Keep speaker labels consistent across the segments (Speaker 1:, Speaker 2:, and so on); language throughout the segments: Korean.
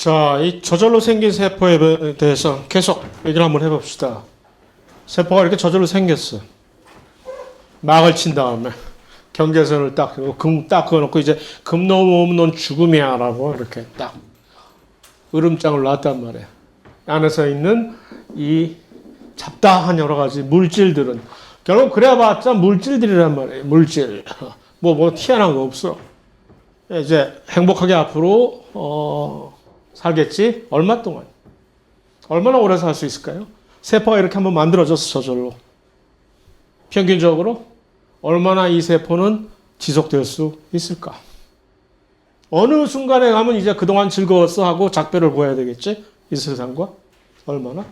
Speaker 1: 자, 이 저절로 생긴 세포에 대해서 계속 얘기를 한번 해봅시다. 세포가 이렇게 저절로 생겼어. 막을 친 다음에 경계선을 딱 그어놓고 이제 금 넘으면 넌 죽음이야라고 이렇게 딱 으름장을 놨단 말이야. 안에서 있는 이 잡다한 여러 가지 물질들은 결국 그래봤자 물질들이란 말이에요. 물질. 뭐 희한한 거 없어. 이제 행복하게 앞으로 살겠지? 얼마 동안? 얼마나 오래 살 수 있을까요? 세포가 이렇게 한번 만들어져서 저절로. 평균적으로 얼마나 이 세포는 지속될 수 있을까? 어느 순간에 가면 이제 그동안 즐거웠어 하고 작별을 보아야 되겠지? 이 세상과? 얼마나?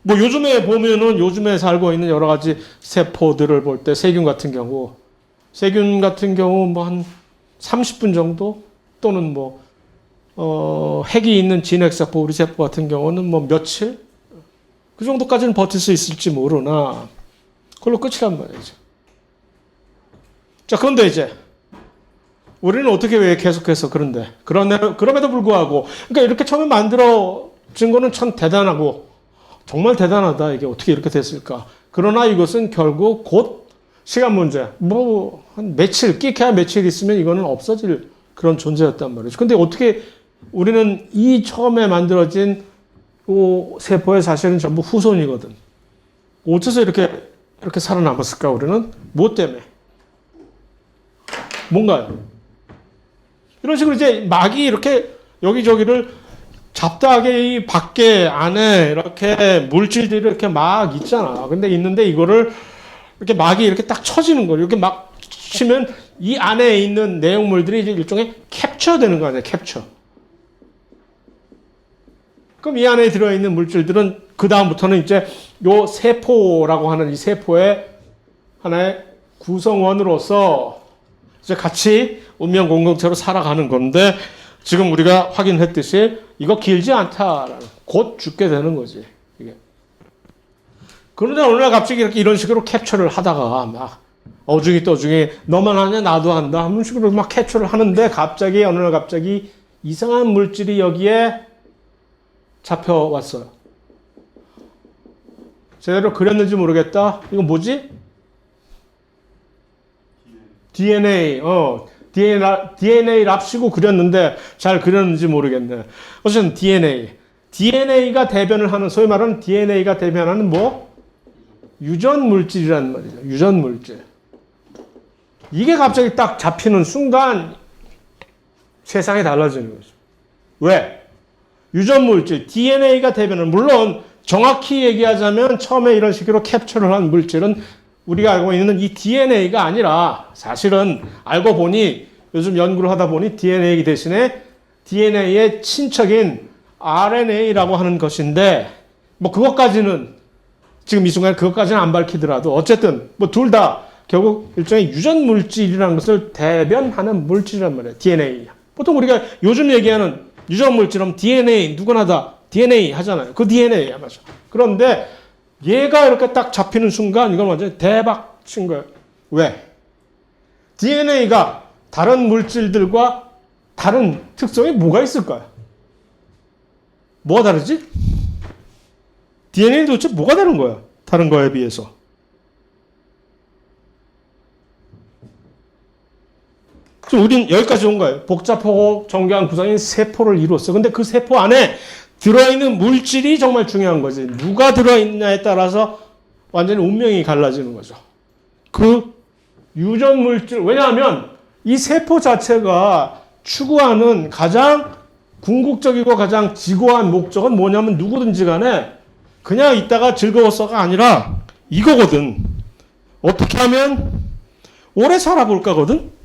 Speaker 1: 뭐 요즘에 살고 있는 여러 가지 세포들을 볼 때 세균 같은 경우 뭐 한 30분 정도 또는 핵이 있는 진핵세포, 우리 세포 같은 경우는 뭐 며칠? 그 정도까지는 버틸 수 있을지 모르나 그걸로 끝이란 말이죠. 자, 그런데 이제 우리는 어떻게 왜 계속해서 그럼에도 불구하고 그러니까 이렇게 처음에 만들어진 거는 참 대단하고 정말 대단하다. 이게 어떻게 이렇게 됐을까? 그러나 이것은 결국 곧 시간 문제. 한 며칠, 끼케야 며칠 있으면 이거는 없어질 그런 존재였단 말이죠. 근데 어떻게 우리는 이 처음에 만들어진 세포의 사실은 전부 후손이거든. 어째서 이렇게 살아남았을까, 우리는? 무엇 때문에? 뭔가요? 이런 식으로 이제 막이 이렇게 여기저기를 잡다하게 이 밖에 안에 이렇게 물질들이 이렇게 막 있잖아. 근데 있는데 이거를 이렇게 막이 이렇게 딱 쳐지는 거예요. 이렇게 막 치면 이 안에 있는 내용물들이 이제 일종의 캡처되는 거 아니야, 캡처. 그럼 이 안에 들어있는 물질들은 그다음부터는 이제 요 세포라고 하는 이 세포의 하나의 구성원으로서 이제 같이 운명 공동체로 살아가는 건데 지금 우리가 확인했듯이 이거 길지 않다라는 곧 죽게 되는 거지. 이게. 그런데 어느 날 갑자기 이런 식으로 캡처를 하다가 막 어중이 떠중이 너만 하냐 나도 한다 하는 식으로 막 캡처를 하는데 어느 날 갑자기 이상한 물질이 여기에 잡혀왔어요. 제대로 그렸는지 모르겠다. 이거 뭐지? DNA. DNA랍시고 그렸는데 잘 그렸는지 모르겠네. 어쨌든 DNA. DNA가 대변을 하는, 소위 말하는 DNA가 대변하는 유전 물질이란 말이죠. 유전 물질. 이게 갑자기 딱 잡히는 순간 세상이 달라지는 거죠. 왜? 유전 물질, DNA가 대변을, 물론 정확히 얘기하자면 처음에 이런 식으로 캡처를 한 물질은 우리가 알고 있는 이 DNA가 아니라 사실은 알고 보니 요즘 연구를 하다 보니 DNA 대신에 DNA의 친척인 RNA라고 하는 것인데 그것까지는 지금 이 순간에 그것까지는 안 밝히더라도 어쨌든 둘 다 결국 일종의 유전 물질이라는 것을 대변하는 물질이란 말이에요. DNA. 보통 우리가 요즘 얘기하는 유전 물질은 DNA 누구나 다 DNA 하잖아요. 그 DNA야 맞아. 그런데 얘가 이렇게 딱 잡히는 순간 이건 완전히 대박 친 거예요. 왜? DNA가 다른 물질들과 다른 특성이 뭐가 있을까요? 뭐가 다르지? DNA는 도대체 뭐가 다른 거야? 다른 거에 비해서. 그래서 우린 여기까지 온 거예요. 복잡하고 정교한 구성인 세포를 이루었어. 근데 그 세포 안에 들어있는 물질이 정말 중요한 거지. 누가 들어있냐에 따라서 완전히 운명이 갈라지는 거죠. 그 유전 물질, 왜냐하면 이 세포 자체가 추구하는 가장 궁극적이고 가장 지고한 목적은 뭐냐면 누구든지 간에 그냥 있다가 즐거웠어가 아니라 이거거든. 어떻게 하면 오래 살아볼까거든?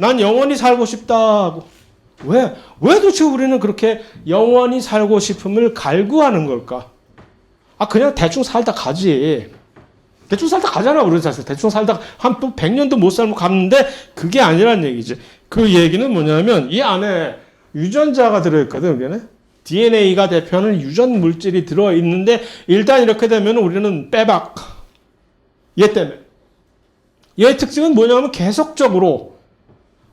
Speaker 1: 난 영원히 살고 싶다고. 왜 도대체 우리는 그렇게 영원히 살고 싶음을 갈구하는 걸까? 그냥 대충 살다 가지. 대충 살다 가잖아, 우리는 사실. 대충 살다 한 100년도 못 살면 갔는데 그게 아니란 얘기지. 그 얘기는 뭐냐면 이 안에 유전자가 들어있거든, 여기는. DNA가 대표하는 유전 물질이 들어있는데 일단 이렇게 되면 우리는 빼박. 얘 때문에. 얘의 특징은 뭐냐면 계속적으로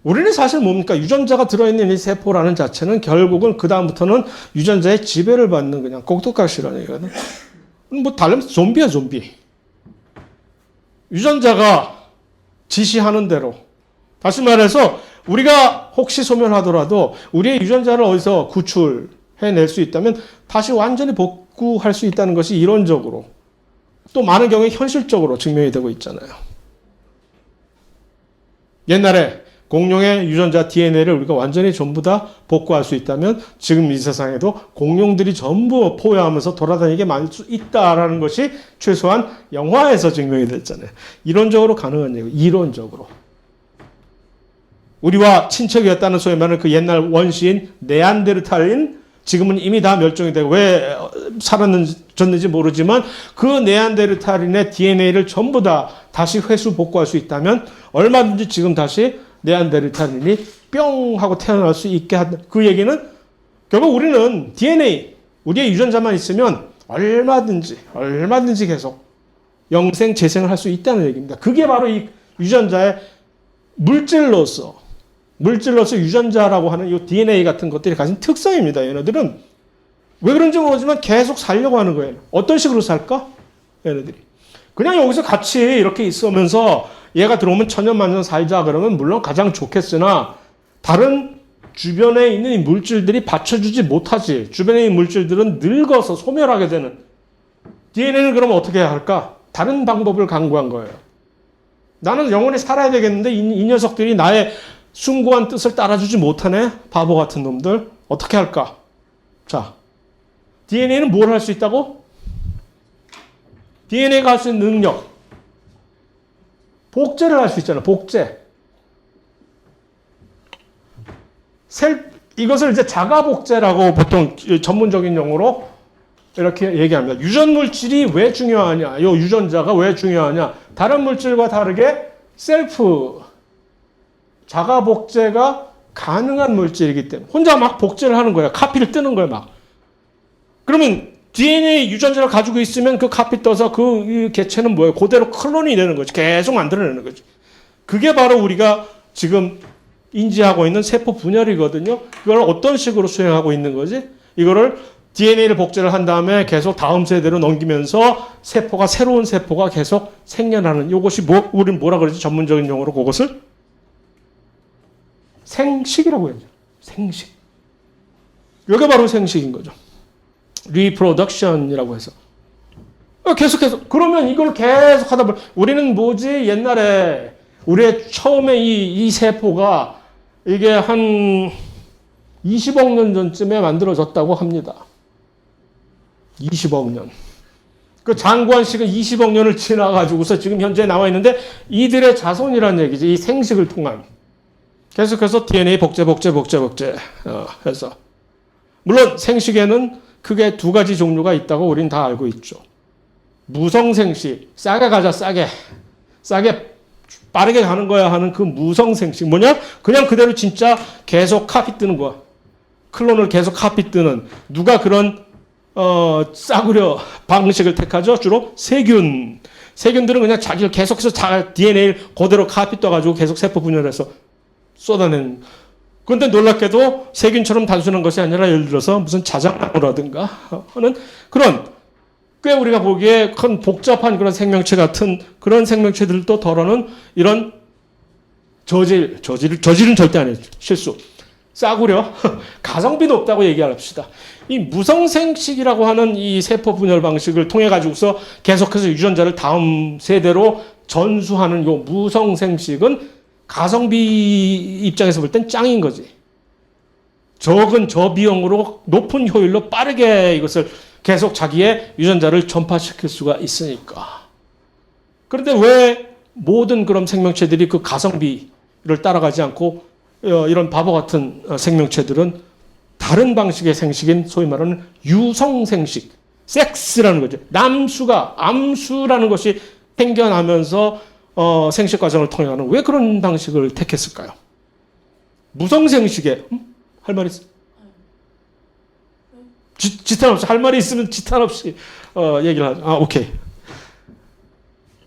Speaker 1: 우리는 사실 뭡니까? 유전자가 들어있는 이 세포라는 자체는 결국은 그 다음부터는 유전자의 지배를 받는 그냥 꼭두각시라는 얘기거든. 뭐 다르면 좀비야, 좀비. 유전자가 지시하는 대로. 다시 말해서 우리가 혹시 소멸하더라도 우리의 유전자를 어디서 구출해낼 수 있다면 다시 완전히 복구할 수 있다는 것이 이론적으로 또 많은 경우에 현실적으로 증명이 되고 있잖아요. 옛날에 공룡의 유전자 DNA를 우리가 완전히 전부 다 복구할 수 있다면 지금 이 세상에도 공룡들이 전부 포효하면서 돌아다니게 만들 수 있다라는 것이 최소한 영화에서 증명이 됐잖아요. 이론적으로 가능한 얘기, 이론적으로. 우리와 친척이었다는 소위 말하는 그 옛날 원시인 네안데르탈인 지금은 이미 다 멸종이 되고 왜 사라졌는지 모르지만 그 네안데르탈인의 DNA를 전부 다 다시 회수 복구할 수 있다면 얼마든지 지금 다시 네안데르탈인이 뿅 하고 태어날 수 있게 한다. 그 얘기는 결국 우리는 DNA, 우리의 유전자만 있으면 얼마든지 계속 영생, 재생을 할 수 있다는 얘기입니다. 그게 바로 이 유전자의 물질로서 유전자라고 하는 이 DNA 같은 것들이 가진 특성입니다. 얘네들은 왜 그런지 모르지만 계속 살려고 하는 거예요. 어떤 식으로 살까? 얘네들이. 그냥 여기서 같이 이렇게 있으면서 얘가 들어오면 천년만년 살자 그러면 물론 가장 좋겠으나 다른 주변에 있는 이 물질들이 받쳐주지 못하지. 주변에 있는 물질들은 늙어서 소멸하게 되는. DNA는 그러면 어떻게 해야 할까? 다른 방법을 강구한 거예요. 나는 영원히 살아야 되겠는데 이 녀석들이 나의 숭고한 뜻을 따라주지 못하네? 바보 같은 놈들. 어떻게 할까? 자, DNA는 뭘 할 수 있다고? DNA가 할 수 있는 능력. 복제를 할 수 있잖아. 복제. 이것을 이제 자가복제라고 보통 전문적인 용어로 이렇게 얘기합니다. 유전물질이 왜 중요하냐? 이 유전자가 왜 중요하냐? 다른 물질과 다르게 셀프, 자가복제가 가능한 물질이기 때문에 혼자 막 복제를 하는 거야. 카피를 뜨는 거야, 막. 그러면 DNA 유전자를 가지고 있으면 그 카피 떠서 그 개체는 뭐예요? 그대로 클론이 되는 거지. 계속 만들어내는 거지. 그게 바로 우리가 지금 인지하고 있는 세포 분열이거든요. 그걸 어떤 식으로 수행하고 있는 거지? 이거를 DNA를 복제를 한 다음에 계속 다음 세대로 넘기면서 새로운 세포가 계속 생겨나는 이것이 우리는 뭐라 그러지? 전문적인 용어로 그것을 생식이라고 해야죠. 생식. 이게 바로 생식인 거죠. reproduction이라고 해서. 계속해서. 그러면 이걸 계속 하다 보면, 우리는 뭐지? 옛날에, 우리의 처음에 이 세포가 이게 한 20억 년 전쯤에 만들어졌다고 합니다. 20억 년. 그 장구한식은 20억 년을 지나가지고서 지금 현재 나와 있는데 이들의 자손이라는 얘기지. 이 생식을 통한. 계속해서 DNA 복제 해서. 물론 생식에는 크게 두 가지 종류가 있다고 우린 다 알고 있죠. 무성생식, 싸게 가자, 싸게 빠르게 가는 거야 하는 그 무성생식. 뭐냐? 그냥 그대로 진짜 계속 카피 뜨는 거야. 클론을 계속 카피 뜨는. 누가 그런 싸구려 방식을 택하죠? 주로 세균. 세균들은 그냥 자기를 계속해서 DNA를 그대로 카피 떠가지고 계속 세포 분열해서 쏟아내는. 그런데 놀랍게도 세균처럼 단순한 것이 아니라 예를 들어서 무슨 자작나무라든가 하는 그런 꽤 우리가 보기에 큰 복잡한 그런 생명체 같은 그런 생명체들도 덜어는 이런 저질은 절대 아니에요. 실수. 싸구려. 가성비 높다고 얘기합시다. 이 무성생식이라고 하는 이 세포 분열 방식을 통해 가지고서 계속해서 유전자를 다음 세대로 전수하는 요 무성생식은 가성비 입장에서 볼 땐 짱인 거지. 적은 저비용으로 높은 효율로 빠르게 이것을 계속 자기의 유전자를 전파시킬 수가 있으니까. 그런데 왜 모든 그런 생명체들이 그 가성비를 따라가지 않고 이런 바보 같은 생명체들은 다른 방식의 생식인 소위 말하는 유성생식, 섹스라는 거죠. 암수라는 것이 생겨나면서 생식 과정을 통해 가는 왜 그런 방식을 택했을까요? 무성생식에 할 말 있어? 지탄 없이 할 말이 있으면 지탄 없이 얘기를 하죠. 오케이.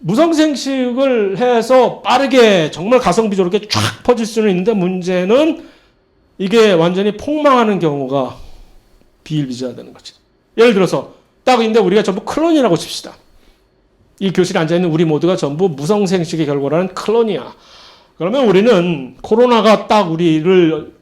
Speaker 1: 무성생식을 해서 빠르게 정말 가성비적으로 쫙 퍼질 수는 있는데 문제는 이게 완전히 폭망하는 경우가 비일비재하다는 거지. 예를 들어서 딱 근데 우리가 전부 클론이라고 칩시다. 이 교실에 앉아있는 우리 모두가 전부 무성생식의 결과라는 클론이야. 그러면 우리는 코로나가 딱 우리를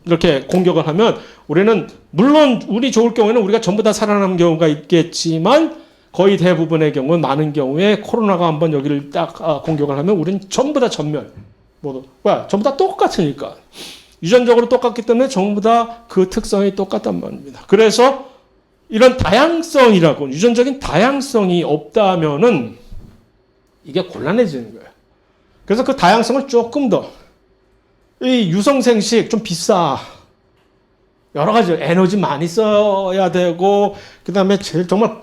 Speaker 1: 이렇게 공격을 하면 우리는 물론 운이 좋을 경우에는 우리가 전부 다 살아남는 경우가 있겠지만 거의 대부분의 경우 많은 경우에 코로나가 한번 여기를 딱 공격을 하면 우리는 전부 다 전멸. 전부 다 똑같으니까. 유전적으로 똑같기 때문에 전부 다 그 특성이 똑같단 말입니다. 그래서 이런 다양성이라고 유전적인 다양성이 없다면은 이게 곤란해지는 거예요. 그래서 그 다양성을 조금 더 이 유성생식 좀 비싸. 여러 가지 에너지 많이 써야 되고 그다음에 제일 정말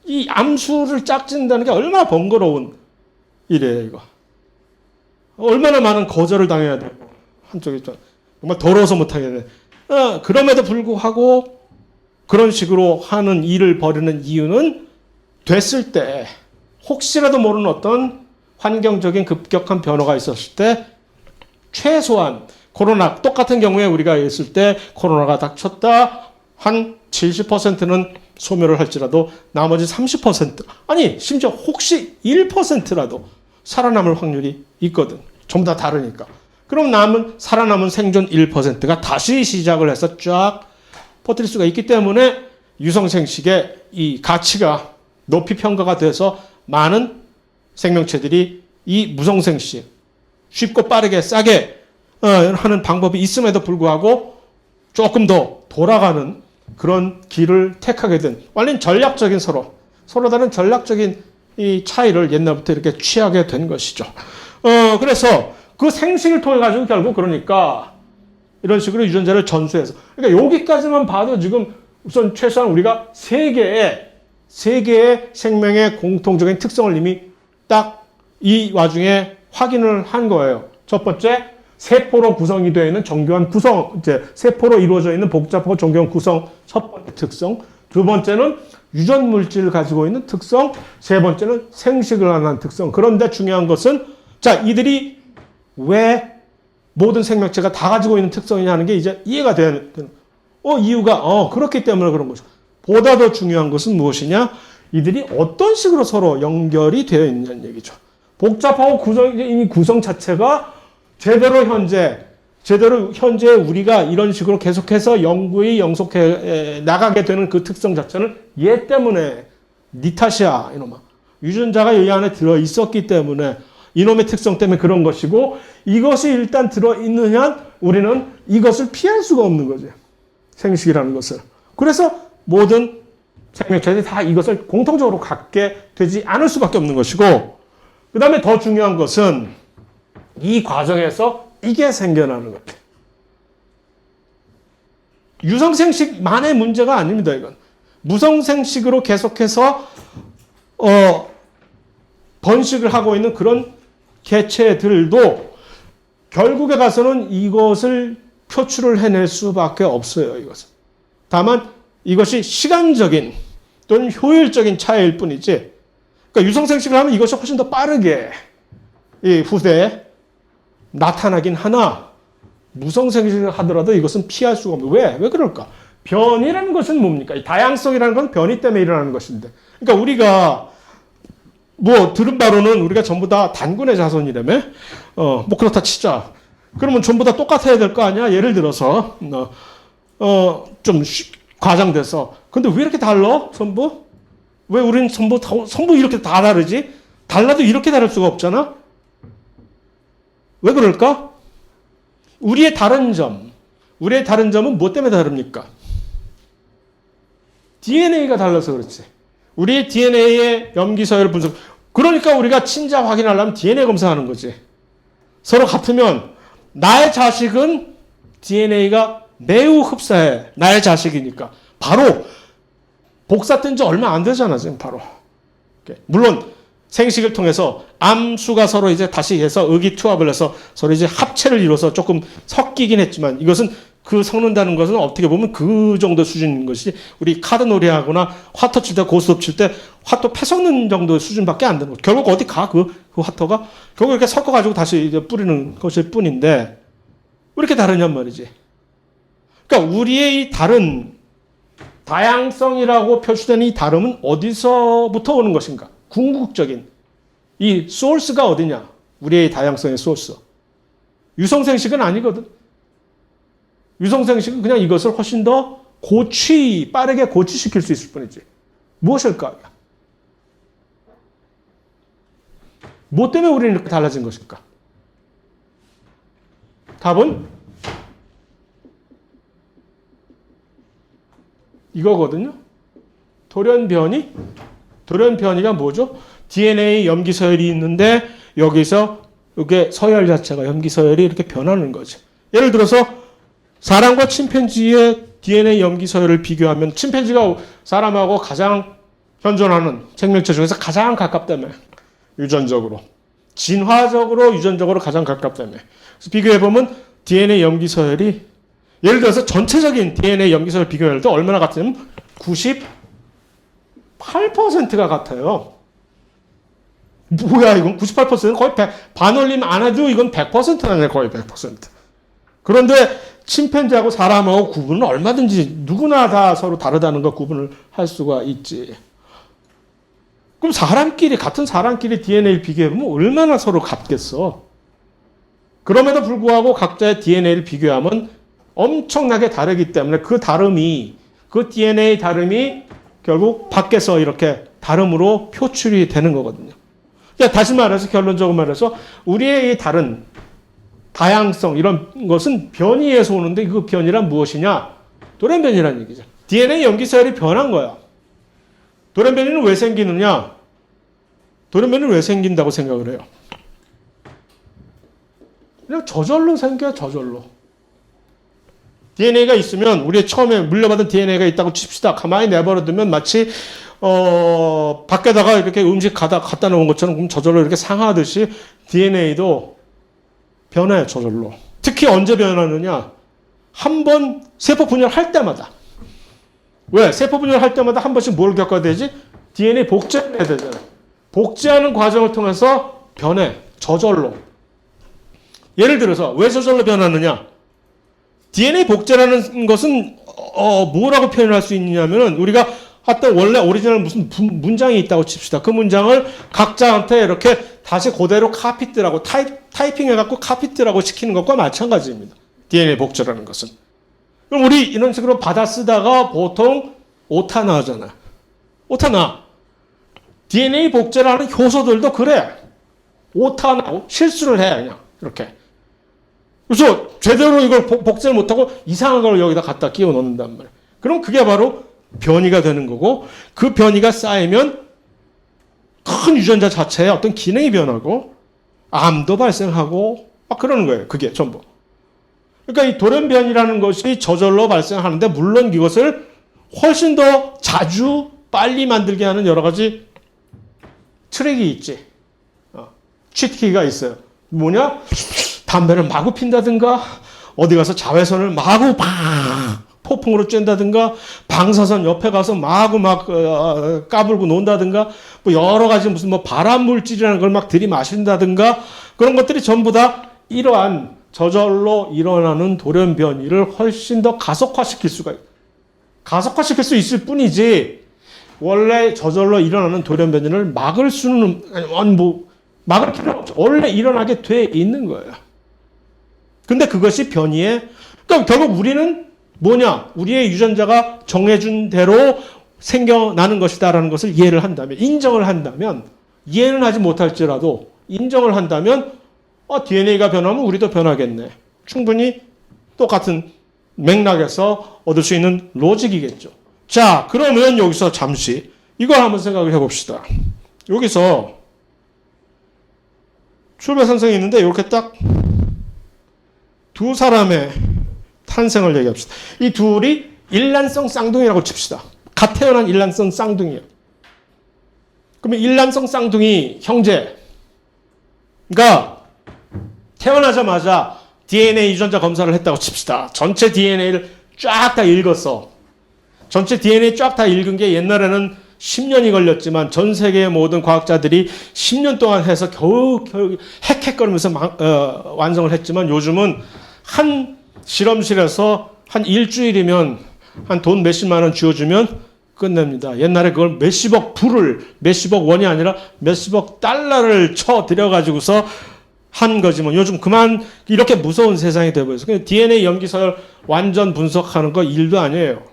Speaker 1: 이 암수를 짝짓는다는 게 얼마나 번거로운 일이에요, 이거. 얼마나 많은 거절을 당해야 되고 한쪽이 좀 정말 더러워서 못하게 돼. 그럼에도 불구하고 그런 식으로 하는 일을 벌이는 이유는 됐을 때 혹시라도 모르는 어떤 환경적인 급격한 변화가 있었을 때 최소한 코로나 똑같은 경우에 우리가 있을 때 코로나가 닥쳤다 한 70%는 소멸을 할지라도 나머지 30% 아니 심지어 혹시 1%라도 살아남을 확률이 있거든. 전부 다 다르니까. 그럼 살아남은 생존 1%가 다시 시작을 해서 쫙 퍼뜨릴 수가 있기 때문에 유성생식의 이 가치가 높이 평가가 돼서 많은 생명체들이 이 무성생식 쉽고 빠르게 싸게 하는 방법이 있음에도 불구하고 조금 더 돌아가는 그런 길을 택하게 된 완전 전략적인 서로 다른 전략적인 이 차이를 옛날부터 이렇게 취하게 된 것이죠. 그래서 그 생식을 통해 가지고 결국 그러니까 이런 식으로 유전자를 전수해서 그러니까 여기까지만 봐도 지금 우선 최소한 우리가 세 개의 생명의 공통적인 특성을 이미 딱 이 와중에 확인을 한 거예요. 첫 번째, 세포로 구성이 되어 있는 정교한 구성, 세포로 이루어져 있는 복잡하고 정교한 구성, 첫 번째 특성. 두 번째는 유전 물질을 가지고 있는 특성. 세 번째는 생식을 하는 특성. 그런데 중요한 것은, 이들이 왜 모든 생명체가 다 가지고 있는 특성이냐는 게 이제 이해가 되는, 이유가, 그렇기 때문에 그런 거죠. 보다 더 중요한 것은 무엇이냐? 이들이 어떤 식으로 서로 연결이 되어 있느냐는 얘기죠. 복잡하고 구성 자체가 제대로 현재 우리가 이런 식으로 계속해서 영속해 나가게 되는 그 특성 자체는 얘 때문에 니 탓이야, 이놈아. 유전자가 이 안에 들어 있었기 때문에 이놈의 특성 때문에 그런 것이고 이것이 일단 들어 있느냐 우리는 이것을 피할 수가 없는 거죠. 생식이라는 것을. 그래서 모든 생명체들이 다 이것을 공통적으로 갖게 되지 않을 수밖에 없는 것이고 그 다음에 더 중요한 것은 이 과정에서 이게 생겨나는 거예요. 유성생식만의 문제가 아닙니다. 이건 무성생식으로 계속해서 번식을 하고 있는 그런 개체들도 결국에 가서는 이것을 표출을 해낼 수밖에 없어요. 이것은. 다만 이것이 시간적인 또는 효율적인 차이일 뿐이지. 그러니까 유성생식을 하면 이것이 훨씬 더 빠르게 이 후대에 나타나긴 하나 무성생식을 하더라도 이것은 피할 수가 없는. 왜 그럴까? 변이라는 것은 뭡니까? 다양성이라는 건 변이 때문에 일어나는 것인데. 그러니까 우리가 들은 바로는 우리가 전부 다 단군의 자손이라며? 그렇다 치자. 그러면 전부 다 똑같아야 될 거 아니야? 예를 들어서 좀 과장돼서. 근데 왜 이렇게 달라? 전부? 왜 우리는 전부 이렇게 다 다르지? 달라도 이렇게 다를 수가 없잖아? 왜 그럴까? 우리의 다른 점은 뭐 때문에 다릅니까? DNA가 달라서 그렇지. 우리의 DNA의 염기서열 분석. 그러니까 우리가 친자 확인하려면 DNA 검사하는 거지. 서로 같으면 나의 자식은 DNA가 매우 흡사해. 나의 자식이니까. 바로 복사 뜬 지 얼마 안 되잖아, 지금 바로. 물론 생식을 통해서 암수가 서로 이제 다시 해서 의기투합을 해서 서로 이제 합체를 이뤄서 조금 섞이긴 했지만 이것은 그 섞는다는 것은 어떻게 보면 그 정도 수준인 것이 우리 카드 놀이하거나 화토 칠 때 고스톱 칠 때 화토 패 섞는 정도 수준밖에 안 되는 거죠. 결국 어디 가 그 화토가 결국 이렇게 섞어가지고 다시 이제 뿌리는 것일 뿐인데 왜 이렇게 다르냔 말이지. 그러니까 우리의 이 다른 다양성이라고 표시되는 이 다름은 어디서부터 오는 것인가? 궁극적인 이 소스가 어디냐? 우리의 다양성의 소스. 유성생식은 아니거든. 유성생식은 그냥 이것을 훨씬 더 빠르게 고취시킬 수 있을 뿐이지. 무엇일까? 뭐 때문에 우리는 이렇게 달라진 것일까? 답은 이거거든요. 돌연변이가 뭐죠? DNA 염기서열이 있는데 여기서 이게 서열 자체가 염기서열이 이렇게 변하는 거지. 예를 들어서 사람과 침팬지의 DNA 염기서열을 비교하면 침팬지가 사람하고 가장 현존하는 생명체 중에서 가장 가깝다며. 유전적으로. 진화적으로 유전적으로 가장 가깝다며. 그래서 비교해보면 DNA 염기서열이 예를 들어서 전체적인 DNA 염기서열 비교할 때 얼마나 같냐면 98%가 같아요. 뭐야 이건 98%는 거의 반올림 안 해도 이건 100%네 거의 100%. 그런데 침팬지하고 사람하고 구분은 얼마든지 누구나 다 서로 다르다는 거 구분을 할 수가 있지. 그럼 같은 사람끼리 DNA를 비교해보면 얼마나 서로 같겠어. 그럼에도 불구하고 각자의 DNA를 비교하면 엄청나게 다르기 때문에 그 DNA 다름이 결국 밖에서 이렇게 다름으로 표출이 되는 거거든요. 그러니까 다시 말해서 결론적으로 말해서 우리의 이 다른 다양성 이런 것은 변이에서 오는데 그 변이란 무엇이냐? 돌연변이라는 얘기죠. DNA 염기서열이 변한 거야. 돌연변이는 왜 생기느냐? 돌연변이는 왜 생긴다고 생각을 해요? 그냥 저절로 생겨요. 저절로. DNA가 있으면 우리 처음에 물려받은 DNA가 있다고 칩시다. 가만히 내버려두면 마치 밖에다가 이렇게 음식 갖다 놓은 것처럼 저절로 이렇게 상하듯이 DNA도 변해요. 저절로. 특히 언제 변하느냐? 한 번 세포 분열할 때마다. 왜? 세포 분열할 때마다 한 번씩 뭘 겪어야 되지? DNA 복제를 해야 되잖아요. 복제하는 과정을 통해서 변해. 저절로. 예를 들어서 왜 저절로 변하느냐? DNA 복제라는 것은 뭐라고 표현할 수 있냐면은 우리가 어떤 원래 오리지널 무슨 문장이 있다고 칩시다. 그 문장을 각자한테 이렇게 다시 그대로 카피뜨라고 타이핑해갖고 카피뜨라고 시키는 것과 마찬가지입니다. DNA 복제라는 것은. 그럼 우리 이런 식으로 받아 쓰다가 보통 오타 나오잖아. 오타 나. DNA 복제라는 효소들도 그래. 오타 나고 실수를 해 그냥 이렇게. 그래서 제대로 이걸 복제를 못하고 이상한 걸 여기다 갖다 끼워 넣는단 말이야. 그럼 그게 바로 변이가 되는 거고 그 변이가 쌓이면 큰 유전자 자체에 어떤 기능이 변하고 암도 발생하고 막 그러는 거예요. 그게 전부. 그러니까 이 돌연변이라는 것이 저절로 발생하는데 물론 이것을 훨씬 더 자주 빨리 만들게 하는 여러 가지 트릭이 있지. 치트키가 있어요. 뭐냐? 담배를 마구 핀다든가 어디 가서 자외선을 마구 폭풍으로 쬐다든가 방사선 옆에 가서 마구 까불고 논다든가 뭐 여러 가지 무슨 뭐 발암 물질이라는 걸 막 들이마신다든가 그런 것들이 전부 다 이러한 저절로 일어나는 돌연변이를 훨씬 더 가속화시킬 수 있을 뿐이지 원래 저절로 일어나는 돌연변이를 막을 수는 막을 필요는 없죠. 원래 일어나게 돼 있는 거예요. 근데 그것이 변이에 그러니까 결국 우리는 뭐냐? 우리의 유전자가 정해준 대로 생겨나는 것이다라는 것을 이해를 한다면 인정을 한다면 이해는 하지 못할지라도 인정을 한다면 DNA가 변하면 우리도 변하겠네. 충분히 똑같은 맥락에서 얻을 수 있는 로직이겠죠. 자, 그러면 여기서 잠시 이걸 한번 생각을 해봅시다. 여기서 출발선생이 있는데 이렇게 딱 두 사람의 탄생을 얘기합시다. 이 둘이 일란성 쌍둥이라고 칩시다. 갓 태어난 일란성 쌍둥이에요. 그러면 일란성 쌍둥이 형제가 태어나자마자 DNA 유전자 검사를 했다고 칩시다. 전체 DNA를 쫙 다 읽었어. 전체 DNA 쫙 다 읽은 게 옛날에는 10년이 걸렸지만 전 세계의 모든 과학자들이 10년 동안 해서 겨우 헥헥거리면서 완성을 했지만 요즘은 한 실험실에서 한 일주일이면 한 돈 몇십만 원 쥐어주면 끝냅니다. 옛날에 그걸 몇십억 원이 아니라 몇십억 달러를 쳐들여가지고서 한 거지만 요즘 그만 이렇게 무서운 세상이 되어버렸어요. DNA 염기서열 완전 분석하는 거 일도 아니에요.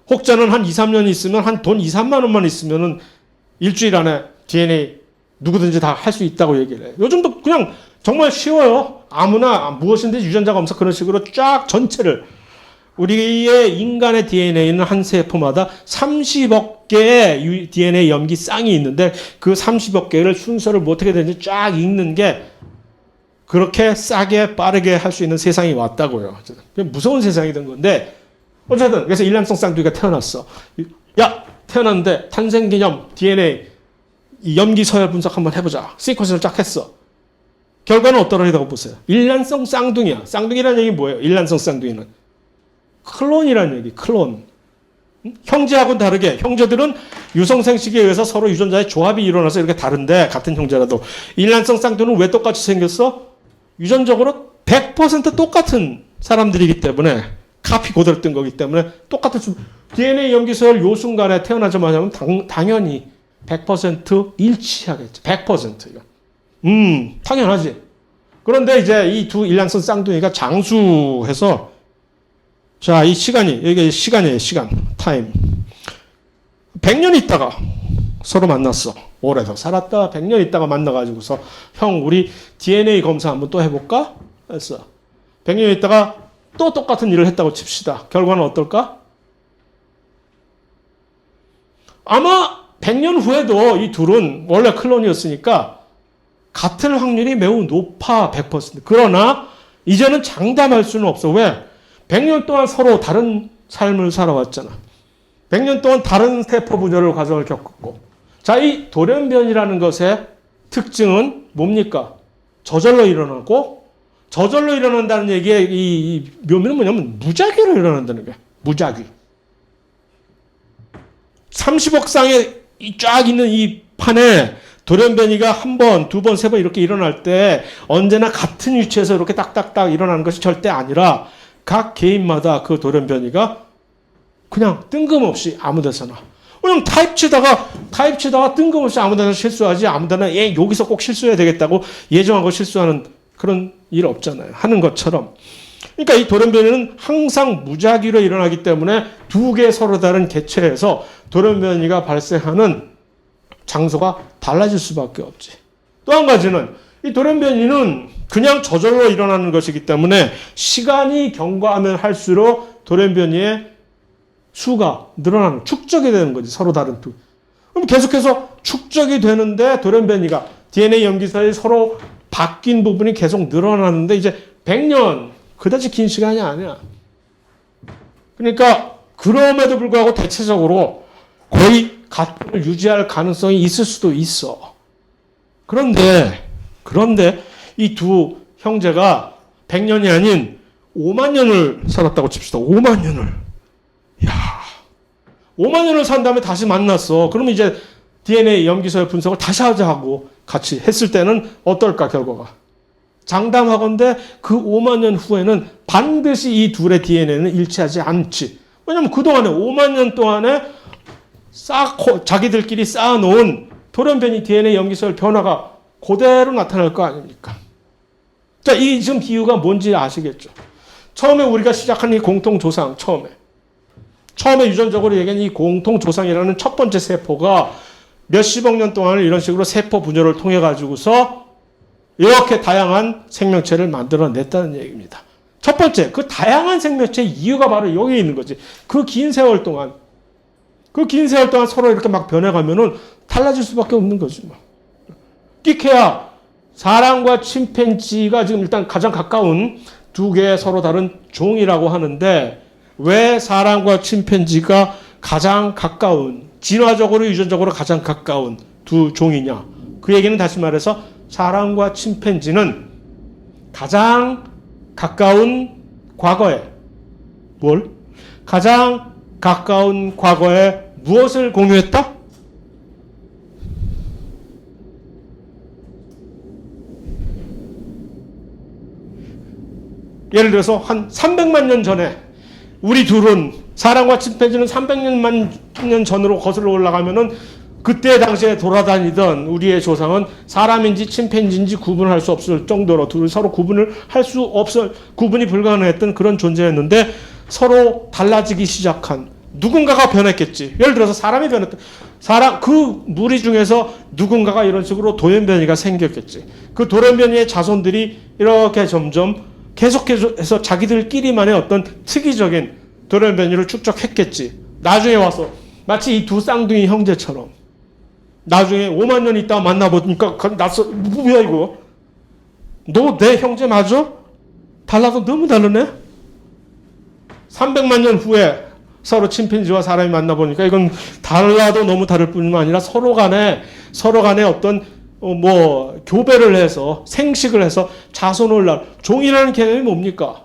Speaker 1: 혹자는 한 2, 3년 있으면 한 돈 2, 3만 원만 있으면은 일주일 안에 DNA 누구든지 다 할 수 있다고 얘기를 해요. 요즘도 그냥 정말 쉬워요. 아무나 무엇인지 유전자 검사 그런 식으로 쫙 전체를 우리의 인간의 DNA는 한 세포마다 30억 개의 DNA 염기 쌍이 있는데 그 30억 개를 순서를 뭐 어떻게 되는지 쫙 읽는 게 그렇게 싸게 빠르게 할 수 있는 세상이 왔다고요. 무서운 세상이 된 건데 어쨌든 그래서 일란성 쌍둥이가 태어났어. 야 태어났는데 탄생기념 DNA 이 염기 서열 분석 한번 해보자. 시퀀스를 쫙 했어. 결과는 어떠하다고 보세요. 일란성 쌍둥이야. 쌍둥이라는 얘기 뭐예요? 일란성 쌍둥이는 클론이라는 얘기. 클론. 형제하고는 다르게 형제들은 유성생식에 의해서 서로 유전자의 조합이 일어나서 이렇게 다른데 같은 형제라도 일란성 쌍둥이는 왜 똑같이 생겼어? 유전적으로 100% 똑같은 사람들이기 때문에 카피 그대로 뜬 거기 때문에 똑같은 DNA 염기서열 요 순간에 태어나자마자 하면 당연히 100% 일치하겠죠. 100%요. 당연하지. 그런데 이제 이 두 일란성 쌍둥이가 장수해서 자, 이 시간이 이게 시간이에요. 시간. 타임. 100년 있다가 서로 만났어. 오래 더 살았다. 100년 있다가 만나가지고서 형 우리 DNA 검사 한번 또 해볼까? 했어. 100년 있다가 또 똑같은 일을 했다고 칩시다. 결과는 어떨까? 아마 100년 후에도 이 둘은 원래 클론이었으니까 같을 확률이 매우 높아. 100%. 그러나 이제는 장담할 수는 없어. 왜? 100년 동안 서로 다른 삶을 살아왔잖아. 100년 동안 다른 세포 분열 과정을 겪었고. 자, 이 돌연변이라는 것의 특징은 뭡니까? 저절로 일어나고 저절로 일어난다는 얘기의 이 묘미는 뭐냐면 무작위로 일어난다는 거야. 무작위. 30억 쌍에 쫙 있는 이 판에 돌연변이가 한 번, 두 번, 세 번 이렇게 일어날 때 언제나 같은 위치에서 이렇게 딱딱딱 일어나는 것이 절대 아니라 각 개인마다 그 돌연변이가 그냥 뜬금없이 아무 데서나. 왜냐면 타입 치다가 뜬금없이 아무 데나 실수하지 아무 데나 여기서 꼭 실수해야 되겠다고 예정하고 실수하는 그런 일 없잖아요. 하는 것처럼. 그러니까 이 돌연변이는 항상 무작위로 일어나기 때문에 두 개 서로 다른 개체에서 돌연변이가 발생하는 장소가 달라질 수밖에 없지. 또 한 가지는 이 돌연변이는 그냥 저절로 일어나는 것이기 때문에 시간이 경과하면 할수록 돌연변이의 수가 늘어나는 축적이 되는 거지. 서로 다른 두. 그럼 계속해서 축적이 되는데 돌연변이가 DNA 염기서열이 서로 바뀐 부분이 계속 늘어나는데 이제 100년 그다지 긴 시간이 아니야. 그러니까 그럼에도 불구하고 대체적으로 거의 같음을 유지할 가능성이 있을 수도 있어. 그런데 이 두 형제가 100년이 아닌 5만 년을 살았다고 칩시다. 5만 년을. 야, 5만 년을 산 다음에 다시 만났어. 그러면 이제 DNA 염기서열 분석을 다시 하자 하고 같이 했을 때는 어떨까 결과가. 장담하건대 그 5만 년 후에는 반드시 이 둘의 DNA는 일치하지 않지. 왜냐면 그동안에 5만 년 동안에 자기들끼리 쌓아놓은 돌연변이 DNA 염기서열 변화가 그대로 나타날 거 아닙니까? 자, 이 지금 비유가 뭔지 아시겠죠? 처음에 우리가 시작한 이 공통조상, 처음에 유전적으로 얘기한 이 공통조상이라는 첫 번째 세포가 몇십억 년 동안 이런 식으로 세포 분열을 통해 가지고서 이렇게 다양한 생명체를 만들어냈다는 얘기입니다. 첫 번째, 그 다양한 생명체의 이유가 바로 여기 있는 거지. 그 긴 세월 동안 서로 이렇게 막 변해가면은 달라질 수밖에 없는 거지. 끼케야, 사람과 침팬지가 지금 일단 가장 가까운 두 개의 서로 다른 종이라고 하는데 왜 사람과 침팬지가 가장 가까운, 진화적으로 유전적으로 가장 가까운 두 종이냐. 그 얘기는 다시 말해서 사람과 침팬지는 가장 가까운 과거에 뭘? 가장 가까운 과거에 무엇을 공유했다? 예를 들어서 한 300만 년 전에 우리 둘은 사람과 침팬지는 300만 년 전으로 거슬러 올라가면은 그때 당시에 돌아다니던 우리의 조상은 사람인지 침팬지인지 구분할 수 없을 정도로 둘 서로 구분을 할 수 없을 구분이 불가능했던 그런 존재였는데 서로 달라지기 시작한 누군가가 변했겠지. 예를 들어서 사람이 변했다. 그 무리 중에서 누군가가 이런 식으로 돌연변이가 생겼겠지. 그 돌연변이의 자손들이 이렇게 점점 계속해서 자기들끼리만의 어떤 특이적인 돌연변이를 축적했겠지. 나중에 와서 마치 이 두 쌍둥이 형제처럼 나중에 5만 년 있다가 만나보니까 낯서 뭐야 이거? 너 내 형제 맞아? 달라도 너무 다르네? 300만 년 후에 서로 침팬지와 사람이 만나보니까 이건 달라도 너무 다를 뿐만 아니라 서로 간에 어떤 교배를 해서 생식을 해서 자손을 낳을 종이라는 개념이 뭡니까?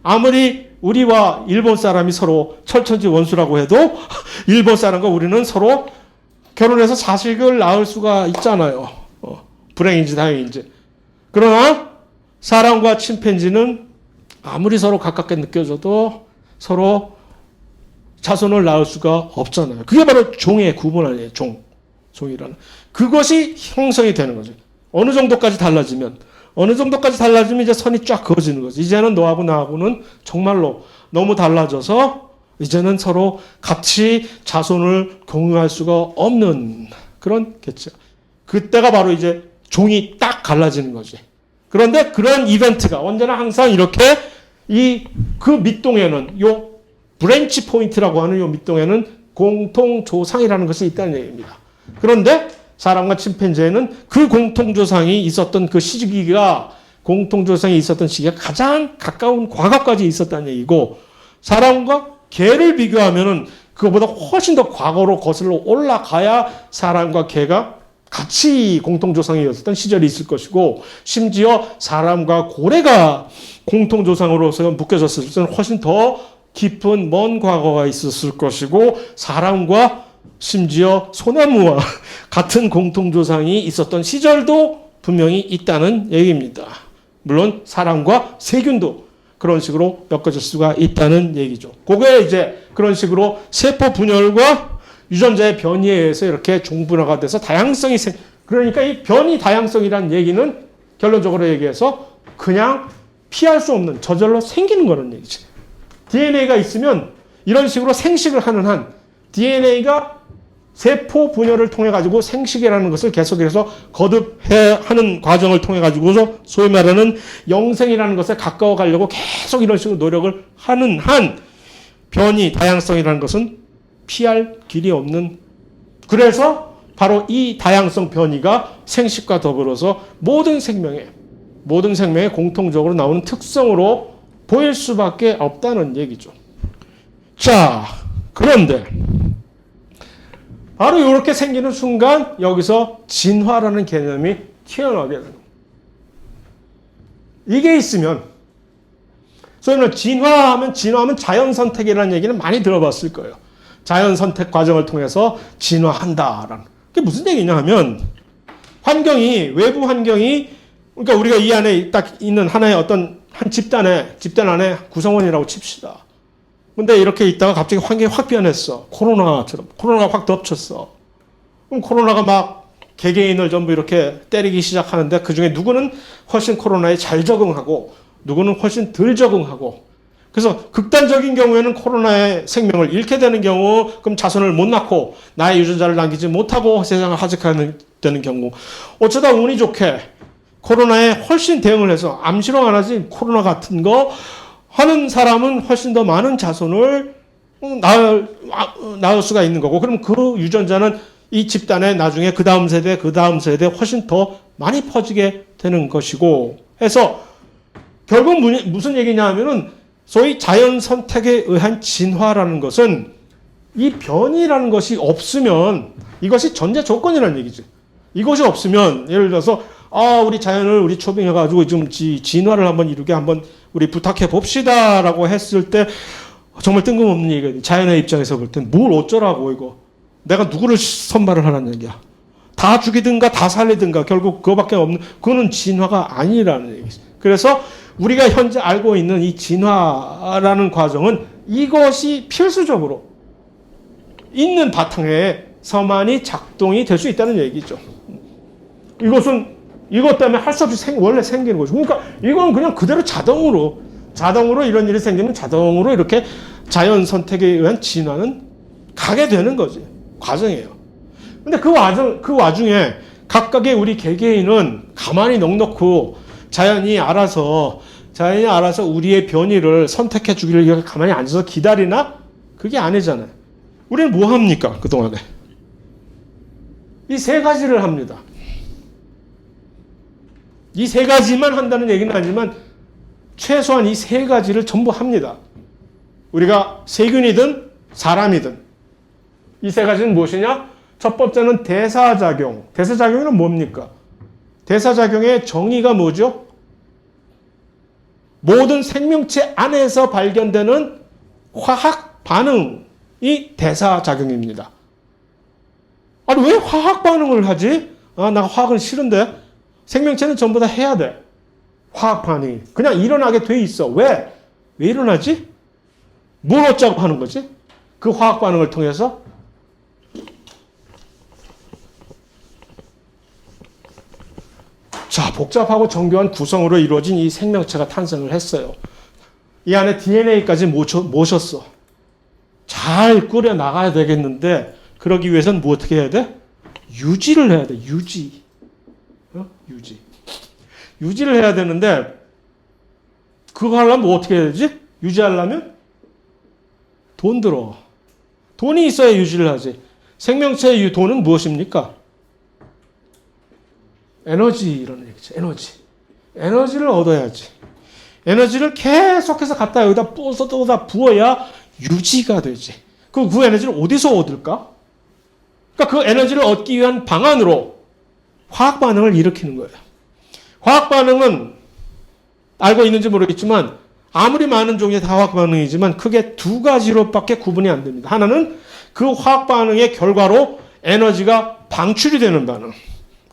Speaker 1: 아무리 우리와 일본 사람이 서로 철천지 원수라고 해도 일본 사람과 우리는 서로 결혼해서 자식을 낳을 수가 있잖아요. 불행인지 다행인지. 그러나 사람과 침팬지는 아무리 서로 가깝게 느껴져도 서로 자손을 낳을 수가 없잖아요. 그게 바로 종의 구분 아니에요. 종이라는. 그것이 형성이 되는 거죠. 어느 정도까지 달라지면 이제 선이 쫙 그어지는 거죠. 이제는 너하고 나하고는 정말로 너무 달라져서 이제는 서로 같이 자손을 공유할 수가 없는 그런 개체. 그때가 바로 이제 종이 딱 갈라지는 거지. 그런데 그런 이벤트가 언제나 항상 이렇게 그 밑동에는 요 브랜치 포인트라고 하는 요 밑동에는 공통 조상이라는 것이 있다는 얘기입니다. 그런데 사람과 침팬지에는 그 공통 조상이 있었던 그 시기가 가장 가까운 과거까지 있었다는 얘기고 사람과 개를 비교하면은 그거보다 훨씬 더 과거로 거슬러 올라가야 사람과 개가 같이 공통조상이었던 시절이 있을 것이고 심지어 사람과 고래가 공통조상으로서 묶여졌을 때는 훨씬 더 깊은 먼 과거가 있었을 것이고 사람과 심지어 소나무와 같은 공통조상이 있었던 시절도 분명히 있다는 얘기입니다. 물론 사람과 세균도 그런 식으로 엮어질 수가 있다는 얘기죠. 그게 이제 그런 식으로 세포 분열과 유전자의 변이에 의해서 이렇게 종분화가 돼서 다양성이 그러니까 이 변이 다양성이라는 얘기는 결론적으로 얘기해서 그냥 피할 수 없는 저절로 생기는 거라는 얘기지. DNA가 있으면 이런 식으로 생식을 하는 한 DNA가 세포 분열을 통해 가지고 생식이라는 것을 계속해서 거듭하는 과정을 통해 가지고서 소위 말하는 영생이라는 것에 가까워 가려고 계속 이런 식으로 노력을 하는 한 변이 다양성이라는 것은 피할 길이 없는 그래서 바로 이 다양성 변이가 생식과 더불어서 모든 생명에 공통적으로 나오는 특성으로 보일 수밖에 없다는 얘기죠. 자, 그런데 바로 이렇게 생기는 순간 여기서 진화라는 개념이 튀어나오게 되는 거예요. 이게 있으면 소위 말해 진화하면 자연 선택이라는 얘기는 많이 들어봤을 거예요. 자연 선택 과정을 통해서 진화한다라는. 그게 무슨 얘기냐 하면 외부 환경이 그러니까 우리가 이 안에 딱 있는 하나의 어떤 한 집단 안에 구성원이라고 칩시다. 근데 이렇게 있다가 갑자기 환경이 확 변했어. 코로나가 확 덮쳤어. 그럼 코로나가 막 개개인을 전부 이렇게 때리기 시작하는데 그중에 누구는 훨씬 코로나에 잘 적응하고 누구는 훨씬 덜 적응하고 그래서 극단적인 경우에는 코로나의 생명을 잃게 되는 경우 그럼 자손을 못 낳고 나의 유전자를 남기지 못하고 세상을 하직하는 되는 경우 어쩌다 운이 좋게 코로나에 훨씬 대응을 해서 암시로 안 하지 코로나 같은 거 하는 사람은 훨씬 더 많은 자손을 낳을 수가 있는 거고 그럼 그 유전자는 이 집단에 나중에 그 다음 세대 훨씬 더 많이 퍼지게 되는 것이고 해서 결국 무슨 얘기냐 하면은 소위 자연 선택에 의한 진화라는 것은 이 변이라는 것이 없으면 이것이 전제 조건이라는 얘기지. 이것이 없으면 예를 들어서 우리 자연을 우리 초빙해가지고 좀 진화를 한번 이루게 한번 우리 부탁해 봅시다라고 했을 때 정말 뜬금없는 얘기거든요. 자연의 입장에서 볼 땐 뭘 어쩌라고 이거. 내가 누구를 선발을 하라는 얘기야. 다 죽이든가 다 살리든가 결국 그거밖에 없는, 그거는 진화가 아니라는 얘기죠. 그래서 우리가 현재 알고 있는 이 진화라는 과정은 이것이 필수적으로 있는 바탕에서만이 작동이 될 수 있다는 얘기죠. 이것 때문에 할 수 없이 원래 생기는 거죠. 그러니까 이건 그냥 그대로 자동으로 이런 일이 생기면 자동으로 이렇게 자연 선택에 의한 진화는 가게 되는 거지. 과정이에요. 근데 그 와중에 각각의 우리 개개인은 가만히 넉넉고 자연이 알아서 우리의 변이를 선택해 주기를 이렇게 가만히 앉아서 기다리나? 그게 아니잖아요. 우리는 뭐 합니까? 그동안에. 이 세 가지를 합니다. 이 세 가지만 한다는 얘기는 아니지만 최소한 이 세 가지를 전부 합니다. 우리가 세균이든 사람이든. 이 세 가지는 무엇이냐? 첫 번째는 대사작용. 대사작용은 뭡니까? 대사작용의 정의가 뭐죠? 모든 생명체 안에서 발견되는 화학 반응이 대사작용입니다. 아니, 왜 화학 반응을 하지? 나 화학은 싫은데. 생명체는 전부 다 해야 돼. 화학 반응이. 그냥 일어나게 돼 있어. 왜 일어나지? 뭘 어쩌고 하는 거지? 그 화학 반응을 통해서? 자, 복잡하고 정교한 구성으로 이루어진 이 생명체가 탄생을 했어요. 이 안에 DNA까지 모셨어. 잘 꾸려 나가야 되겠는데, 그러기 위해서는 뭐 어떻게 해야 돼? 유지를 해야 돼. 유지. 유지를 해야 되는데, 그거 하려면 뭐 어떻게 해야 되지? 유지하려면? 돈 들어. 돈이 있어야 유지를 하지. 생명체의 돈은 무엇입니까? 에너지라는 얘기죠. 에너지를 얻어야지. 에너지를 계속해서 갖다 여기다 부어야 유지가 되지. 그 에너지를 어디서 얻을까? 그러니까 그 에너지를 얻기 위한 방안으로 화학 반응을 일으키는 거예요. 화학 반응은 알고 있는지 모르겠지만 아무리 많은 종류의 다 화학 반응이지만 크게 두 가지로밖에 구분이 안 됩니다. 하나는 그 화학 반응의 결과로 에너지가 방출이 되는 반응.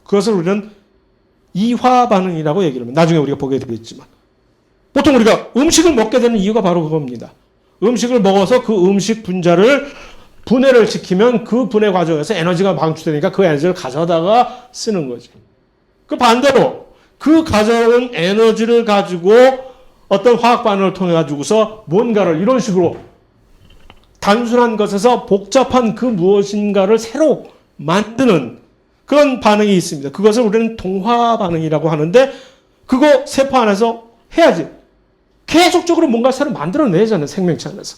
Speaker 1: 그것을 우리는 이화 반응이라고 얘기를 합니다. 나중에 우리가 보게 되겠지만. 보통 우리가 음식을 먹게 되는 이유가 바로 그겁니다. 음식을 먹어서 그 음식 분해를 시키면 그 분해 과정에서 에너지가 방출되니까 그 에너지를 가져다가 쓰는 거지. 그 반대로 그 가져온 에너지를 가지고 어떤 화학 반응을 통해 가지고서 뭔가를 이런 식으로 단순한 것에서 복잡한 그 무엇인가를 새로 만드는 그런 반응이 있습니다. 그것을 우리는 동화 반응이라고 하는데 그거 세포 안에서 해야지. 계속적으로 뭔가 새로 만들어내잖아요. 생명체 안에서.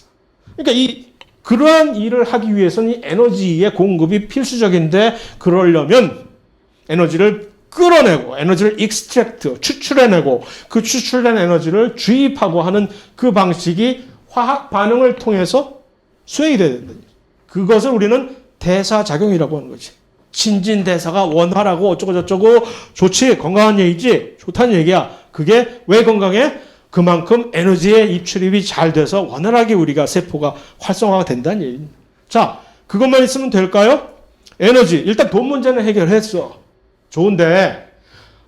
Speaker 1: 그러니까 그러한 일을 하기 위해서는 이 에너지의 공급이 필수적인데 그러려면 에너지를 끌어내고 에너지를 익스트랙트, 추출해내고 그 추출된 에너지를 주입하고 하는 그 방식이 화학 반응을 통해서 수행이 돼야 된다. 그것을 우리는 대사작용이라고 하는 거지. 신진대사가 원활하고 어쩌고저쩌고 좋지, 건강한 얘기지, 좋다는 얘기야. 그게 왜 건강해? 그만큼 에너지의 입출입이 잘 돼서 원활하게 우리가 세포가 활성화가 된다는 얘기입니다. 자, 그것만 있으면 될까요? 에너지. 일단 돈 문제는 해결했어. 좋은데,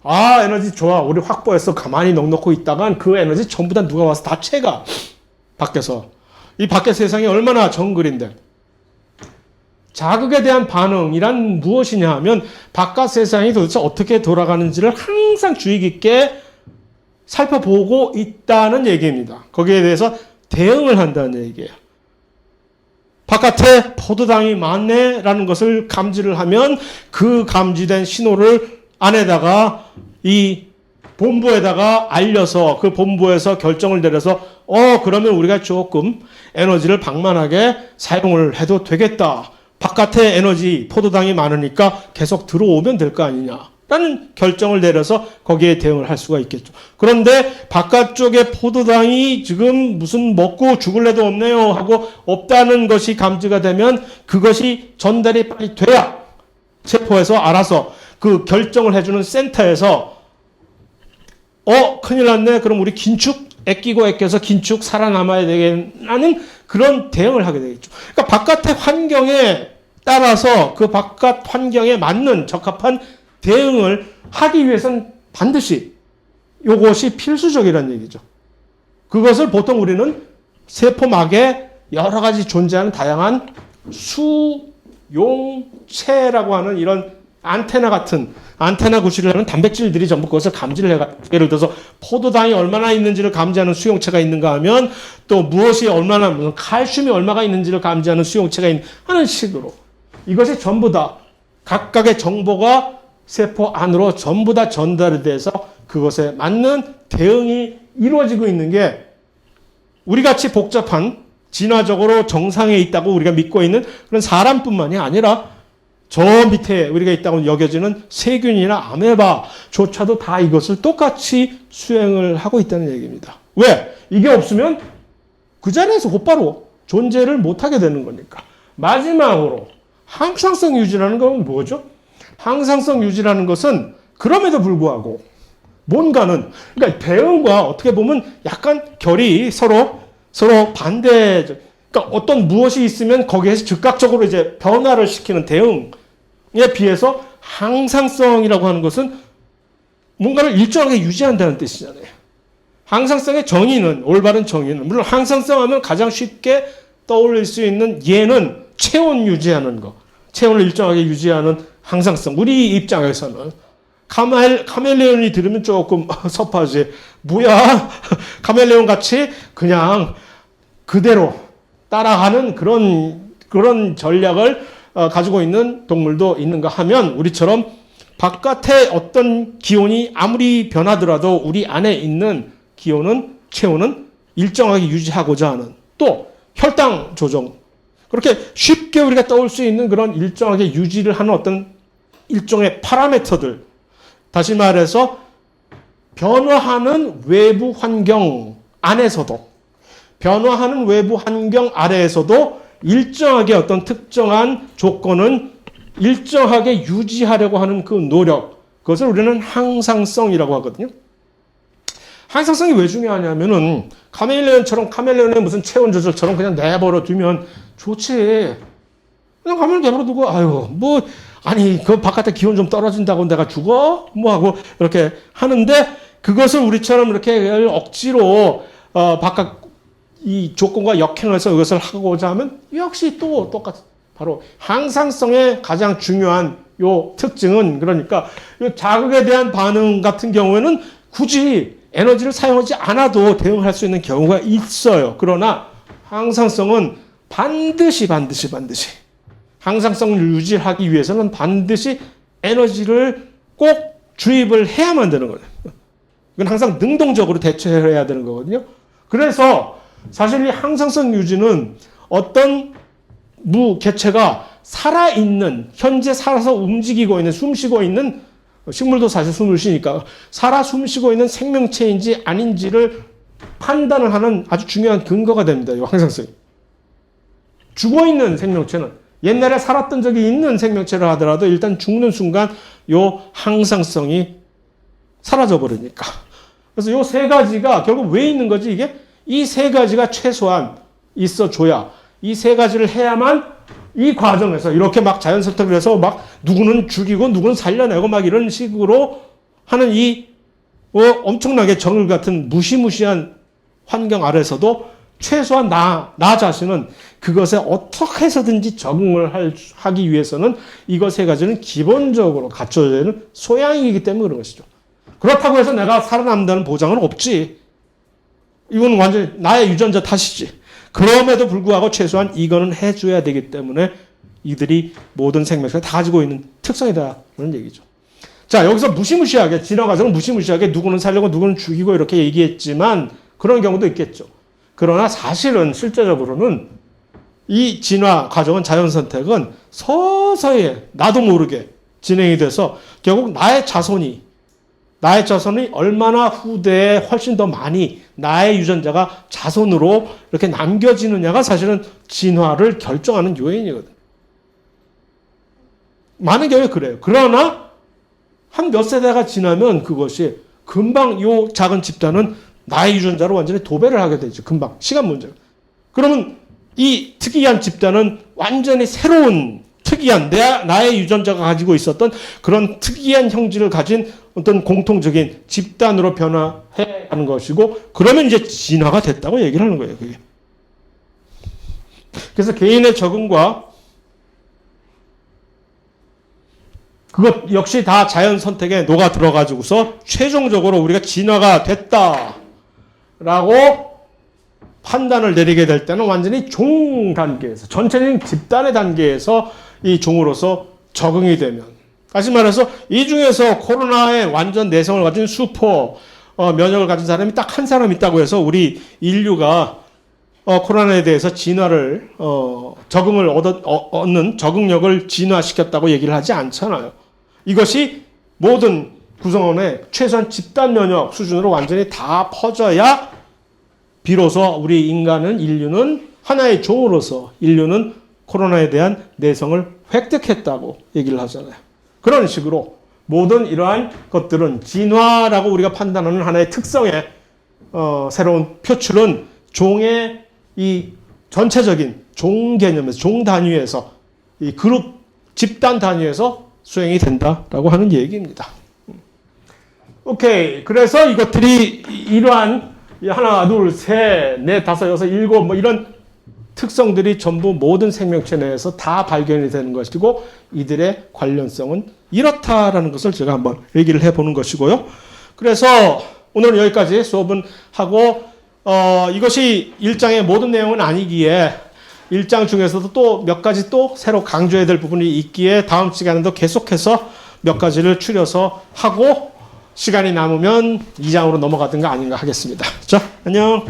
Speaker 1: 에너지 좋아. 우리 확보해서 가만히 넉넉히 있다간 그 에너지 전부 다 누가 와서 다 채가. 밖에서. 이 밖의 세상이 얼마나 정글인데. 자극에 대한 반응이란 무엇이냐 하면 바깥 세상이 도대체 어떻게 돌아가는지를 항상 주의 깊게 살펴보고 있다는 얘기입니다. 거기에 대해서 대응을 한다는 얘기예요. 바깥에 포도당이 많네라는 것을 감지를 하면 그 감지된 신호를 안에다가 이 본부에다가 알려서 그 본부에서 결정을 내려서 그러면 우리가 조금 에너지를 방만하게 사용을 해도 되겠다. 바깥에 에너지, 포도당이 많으니까 계속 들어오면 될 거 아니냐라는 결정을 내려서 거기에 대응을 할 수가 있겠죠. 그런데 바깥쪽에 포도당이 지금 무슨 먹고 죽을 애도 없네요 하고 없다는 것이 감지가 되면 그것이 전달이 빨리 돼야 세포에서 알아서 그 결정을 해주는 센터에서 큰일 났네. 그럼 우리 긴축 애끼고 애껴서 긴축 살아남아야 되겠다는 그런 대응을 하게 되겠죠. 그러니까 바깥의 환경에 따라서 그 바깥 환경에 맞는 적합한 대응을 하기 위해서는 반드시 이것이 필수적이라는 얘기죠. 그것을 보통 우리는 세포막에 여러 가지 존재하는 다양한 수용체라고 하는 이런 안테나 같은 안테나 구실을 하는 단백질들이 전부 그것을 감지를 해가 예를 들어서 포도당이 얼마나 있는지를 감지하는 수용체가 있는가 하면 또 무엇이 얼마나 무슨 칼슘이 얼마가 있는지를 감지하는 수용체가 하는 식으로 이것이 전부 다 각각의 정보가 세포 안으로 전부 다 전달이 돼서 그것에 맞는 대응이 이루어지고 있는 게 우리같이 복잡한 진화적으로 정상에 있다고 우리가 믿고 있는 그런 사람뿐만이 아니라 저 밑에 우리가 있다고 여겨지는 세균이나 아메바조차도 다 이것을 똑같이 수행을 하고 있다는 얘기입니다. 왜? 이게 없으면 그 자리에서 곧바로 존재를 못하게 되는 거니까. 마지막으로 항상성 유지라는 건 뭐죠? 항상성 유지라는 것은 그럼에도 불구하고 뭔가는 그러니까 대응과 어떻게 보면 약간 결이 서로 반대. 그러니까 어떤 무엇이 있으면 거기에서 즉각적으로 이제 변화를 시키는 대응에 비해서 항상성이라고 하는 것은 뭔가를 일정하게 유지한다는 뜻이잖아요. 항상성의 정의는 올바른 정의는 물론 항상성 하면 가장 쉽게 떠올릴 수 있는 예는 체온 유지하는 거. 체온을 일정하게 유지하는 항상성. 우리 입장에서는 카멜레온이 들으면 조금 섭하지. 뭐야? 카멜레온 같이 그냥 그대로 따라가는 그런 전략을 가지고 있는 동물도 있는가 하면 우리처럼 바깥에 어떤 기온이 아무리 변하더라도 우리 안에 있는 체온은 일정하게 유지하고자 하는 또 혈당 조정. 그렇게 쉽게 우리가 떠올 수 있는 그런 일정하게 유지를 하는 어떤 일종의 파라미터들. 다시 말해서 변화하는 외부 환경 안에서도 변화하는 외부 환경 아래에서도 일정하게 어떤 특정한 조건은 일정하게 유지하려고 하는 그 노력. 그것을 우리는 항상성이라고 하거든요. 항상성이 왜 중요하냐면은 카멜레온의 무슨 체온 조절처럼 그냥 내버려 두면 좋지. 그냥 가면 내버려 두고 그 바깥에 기온 좀 떨어진다고 내가 죽어? 하고 이렇게 하는데 그것을 우리처럼 이렇게 억지로 바깥 이 조건과 역행해서 이것을 하고자 하면 역시 또 똑같아. 바로 항상성의 가장 중요한 요 특징은 그러니까 요 자극에 대한 반응 같은 경우에는 굳이 에너지를 사용하지 않아도 대응할 수 있는 경우가 있어요. 그러나 항상성은 반드시 항상성을 유지하기 위해서는 반드시 에너지를 꼭 주입을 해야만 되는 거예요. 이건 항상 능동적으로 대처해야 되는 거거든요. 그래서 사실 이 항상성 유지는 어떤 개체가 살아있는, 현재 살아서 움직이고 있는, 숨쉬고 있는, 식물도 사실 숨을 쉬니까, 숨쉬고 있는 생명체인지 아닌지를 판단을 하는 아주 중요한 근거가 됩니다. 이 항상성이. 죽어있는 생명체는, 옛날에 살았던 적이 있는 생명체를 하더라도 일단 죽는 순간 요 항상성이 사라져 버리니까. 그래서 요 세 가지가 결국 왜 있는 거지, 이게? 이 세 가지가 최소한 있어줘야, 이 세 가지를 해야만 이 과정에서 이렇게 막 자연 선택을 해서 막 누구는 죽이고 누구는 살려내고 막 이런 식으로 하는 이 엄청나게 정글 같은 무시무시한 환경 아래서도 최소한 나 자신은 그것에 어떻게 해서든지 적응을 하기 위해서는 이것 세 가지는 기본적으로 갖춰져야 되는 소양이기 때문에 그런 것이죠. 그렇다고 해서 내가 살아남는다는 보장은 없지. 이건 완전히 나의 유전자 탓이지. 그럼에도 불구하고 최소한 이거는 해줘야 되기 때문에 이들이 모든 생명체가 다 가지고 있는 특성이다라는 얘기죠. 자, 여기서 무시무시하게, 진화 과정은 무시무시하게 누구는 살려고 누구는 죽이고 이렇게 얘기했지만 그런 경우도 있겠죠. 그러나 사실은 실제적으로는 이 진화 과정은 자연 선택은 서서히 나도 모르게 진행이 돼서 결국 나의 자손이 얼마나 후대에 훨씬 더 많이 나의 유전자가 자손으로 이렇게 남겨지느냐가 사실은 진화를 결정하는 요인이거든. 많은 경우에 그래요. 그러나 한 몇 세대가 지나면 그것이 금방 요 작은 집단은 나의 유전자로 완전히 도배를 하게 되죠. 금방. 시간 문제가. 그러면 이 특이한 집단은 완전히 새로운 특이한 나의 유전자가 가지고 있었던 그런 특이한 형질을 가진 어떤 공통적인 집단으로 변화해 가는 것이고, 그러면 이제 진화가 됐다고 얘기를 하는 거예요. 그게. 그래서 개인의 적응과 그것 역시 다 자연 선택에 녹아 들어가지고서 최종적으로 우리가 진화가 됐다라고 판단을 내리게 될 때는 완전히 종 단계에서, 전체적인 집단의 단계에서 이 종으로서 적응이 되면, 다시 말해서 이 중에서 코로나의 완전 내성을 가진 슈퍼 면역을 가진 사람이 딱 한 사람 있다고 해서 우리 인류가 코로나에 대해서 진화를 적응을 얻는 적응력을 진화시켰다고 얘기를 하지 않잖아요. 이것이 모든 구성원의 최소한 집단 면역 수준으로 완전히 다 퍼져야 비로소 우리 인류는 하나의 종으로서 인류는 코로나에 대한 내성을 획득했다고 얘기를 하잖아요. 그런 식으로 모든 이러한 것들은 진화라고 우리가 판단하는 하나의 특성의 새로운 표출은 종의 이 전체적인 종 개념에서, 종 단위에서, 이 그룹 집단 단위에서 수행이 된다라고 하는 얘기입니다. 오케이. 그래서 이것들이 이러한 하나, 둘, 셋, 넷, 다섯, 여섯, 일곱 뭐 이런 특성들이 전부 모든 생명체 내에서 다 발견이 되는 것이고, 이들의 관련성은 이렇다라는 것을 제가 한번 얘기를 해보는 것이고요. 그래서 오늘은 여기까지 수업은 하고, 이것이 1장의 모든 내용은 아니기에 1장 중에서도 또 몇 가지 또 새로 강조해야 될 부분이 있기에 다음 시간에도 계속해서 몇 가지를 추려서 하고, 시간이 남으면 2장으로 넘어가든가 아닌가 하겠습니다. 자, 안녕.